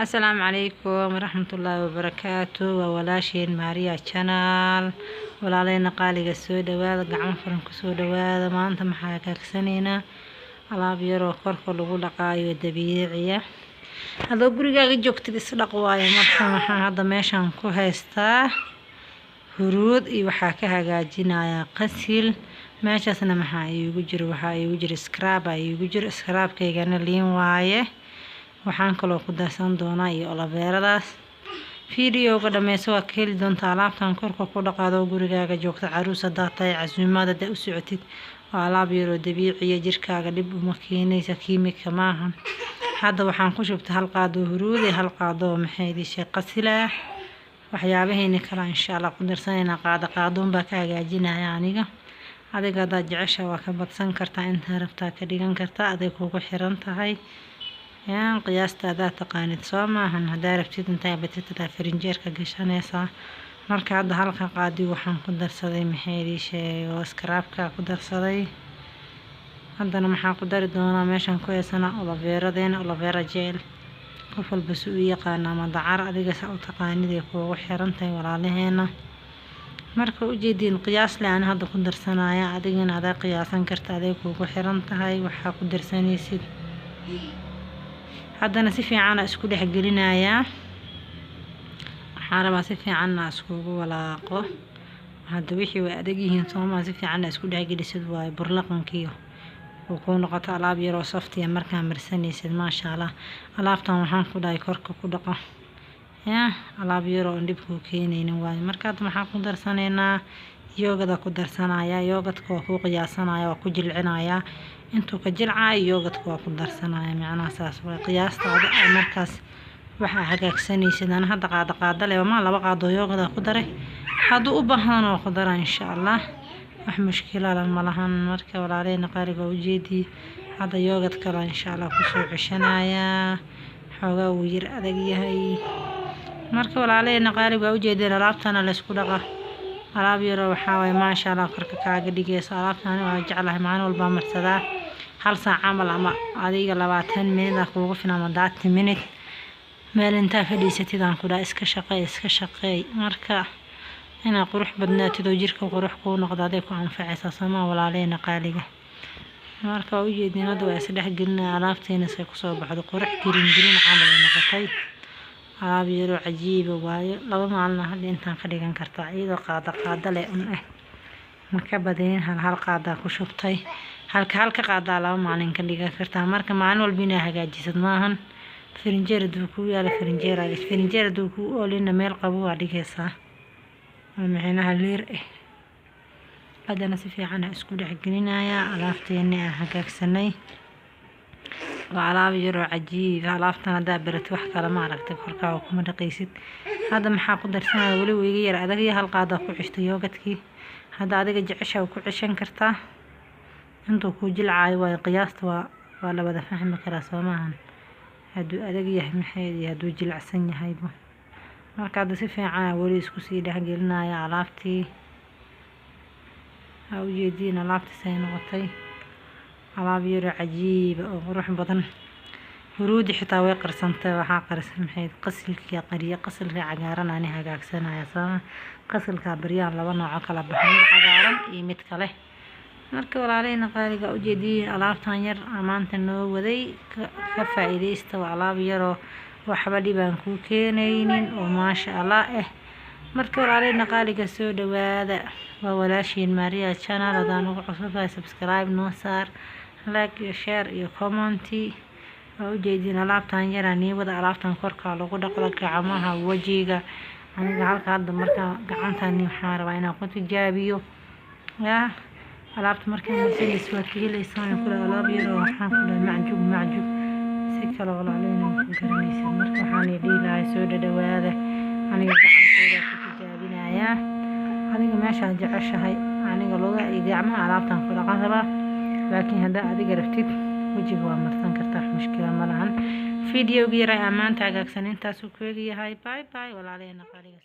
السلام عليكم ورحمة الله وبركاته وولاشين ماريا channel walaaleyna qaaliga soo dhawaada gacmo furan ku soo dhawaada maanta maxaa ka kagsanaynaa alaab yar oo korka lagu dhaqaayo dabiiciya hadoo gurigaaga joogtid is dhaq waayo marka maxaa hadda meeshan ku haystaa huruud iyo waxaa ka hagaajinayaa qasil meeshasna maxaa iigu jiro scrub-kaygana liin waaye waxaan kaloo ku darsan doonaa iyo olaveeradaas fiidiyowga dhameyso waa ka heli doontaa alaabtan korka ku dhaqaado gurigaaga joogta caruus hadaa tahay casuumada u socotid waa alaab yar oo dabiiciya jirkaaga dhib uma keenaysa kiimika maahan hadda waxaan ku shubtay hal qaado huruud iyo hal qaado qasila waxyaabaheena kala insha Allah ku darsanayna qaadon baa ka hagaajinaya aniga adiga hadaa jecesha waa ka badsan kartaa inta rabtaa ka dhigan kartaa aday kugu xiran tahay yaan qiyaasta adaa taqaanid soo maahan hadaa rabtid intaa batida farinjeerka gashanaysaa marka hadda halka qaadi waxaan ku darsaday oo scrub-ka ku darsaday haddana maxaa ku dari doonaa meeshan ku heesana olavera gel qof walba suu yaqaan ama dacar adiga saa u taqaanid ee kugu xiran tahay walaalaheena marka u jeedin qiyaas leh aan hadda ku darsanaya adigana adaa qiyaasan kartaa aday kugu xiran tahay waxaa ku darsanaysid haddana si fiican isku dhex gelinayaa waxaan rabaa si fiican iskugu walaaqo hadda wixii way adag yihiin Soomaa si fiican isku dhex gelisid waay burlaqankiyo oo ku noqoto alaab yar oo saftiya markaa marsanaysid maasha Allah alaabtan waxaan ku dhahay korka ku dhaqa alaab yar oo dhib ku keenaynin waay marka maxaan ku darsanaynaa yoogada ku darsanaya yoogadka waa ku qiyaasanaya waa ku jilcinaya intuu ka jilcay yoogadka waa ku darsanaya macnaha saas way qiyaasta markaas waxa hagaagsanaysid aan hadda qaado leh ma laba qaado yoogada ku daray haduu u baahan oo ku dara insha Allah wax mushkila ma lahan marka walaaleyna qaaliga u jeedi hadda yoogadka la insha Allah ku soo ceshanaya xoogaa uu yar adag yahay marka walaaleyna qaaliga u jeedin alaabtana la isku dhaqa alaab yar waxa way maasha Allah korka kaaga dhigaysa alaabtan waa jeclahay maalin walba marsadaa hal saac camal ama adiga 20 minute kuugu filan ama 30 minute meel inta fadhiisatid aan ku dhaa iska shaqeey marka ina qurux badnaatid oo jirka qurux ku noqdo aday ku anfacaysa sama walaaleyna qaaliga marka u jeedin hadda waa isdhex gelina alaabteena say ku soo baxdo qurux girin camal ay noqotay alaab yar oo cajiib waayo laba maalin hadda intaan ka dhigan kartaa iyadoo qaado leh marka badeen hal qaada ku shubtay halka qaada laba maalin ka dhigan kartaa marka maalin walba inaa hagaajisad maahan farinjeeradu ku yaala farinjeeradu ku oolina meel qabo waa dhigaysaa maxaynaha leer hadana si fiican isku dhex gelinaya alaabteena hagaagsanay waa alaab yar oo cajiib alaabtan hadaa barat wax kale ma aragtay korkaaga kuma dhaqaysid hadda maxaa ku darsanaya wali weyga yar adag iyo hal qaado ku cishto yoogadkii hadda adiga jecesha ku cishan kartaa intuu ku jilcaayo waa qiyaasta waa la wada fahmi karaa Soomahan haduu adag yahay haduu jilacsan yahay marka hadda si fiican wali isku sii dhex gelinaya alaabtii u jeedin alaabtii say noqotay alaab yar cajiib oo qurux badan huruudi xitaa way qarsantay waxa qarsan qasilka cagaaran aan hagaagsanaya sama qasilka baryaan laba nooc kala baxay cagaaran iyo mid kale marka walaaleyna qaaliga u jeedin alaabtan yar amaanta noo waday ka faa'iideysta alaab yar oo waxba dhibaan ku keenaynin oo maasha Allah marka walaaleyna qaaliga soo dhawaada waa walaasheen Maria channel hadaan ugu cusubtahay subscribe noo saar like iyo share iyo comment oo jeedin alaabtan yar aan wada alaabtan korka lagu dhaqdo gacmaha wajiga aniga halka hadda marka gacantan waxaan rabaa inaan ku tijaabiyo alaabta marka marsiis waa kiilaysan kula alaab yar oo waxaan kula macjub si kala walaaleyna ku garanaysa marka waxaan dhiilahay soo dhawaada aniga gacantayda ku tijaabinaya aniga meesha jeceshahay aniga looga gacmaha alaabtan ku dhaqan rabaa laakiin hadaa adiga rabtid wajiga waa marsan kartaa mushkila ma lahan fiidiyowga yar amaanta hagaagsan intaas uu ku yahay bye walaaleyna qaaliga